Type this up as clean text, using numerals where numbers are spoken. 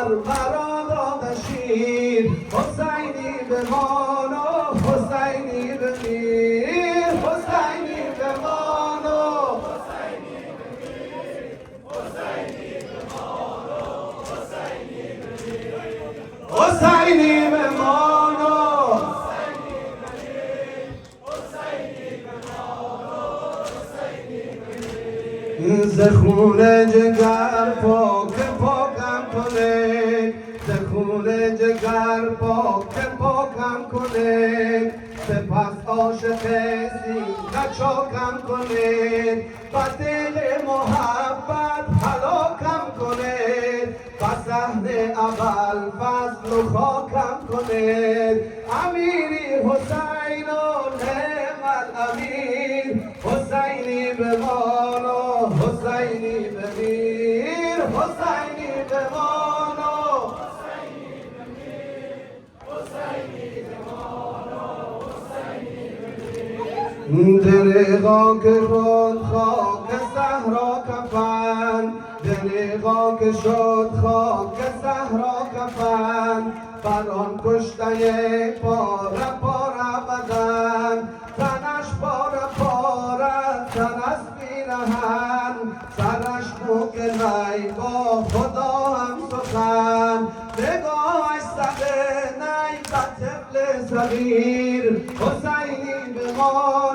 بار مرا داد شیر حسینی بمان و حسینی بمیر حسینی بمان و حسینی بمان و ز خون جگر پاکم کنه ز خون جگر پاکم کنه سپس عاشق سینه چاکم کنه و دل محبت هلاکم کنه و صحن اول فضل و خاکم کنه امیری حسین و نعم الامیر حسینی بمان و حسینی بمیر حسینی بمان و دریغا که شد خاک صحرا کفن دریغا که شد خاک صحرا کفن بر آن کشته پاره پاره بدن تنش پاره پاره تن از پیرهن سرش موک نی با خدا هم سخن نگاهش سده نی به طفل صغیر حسینی بمان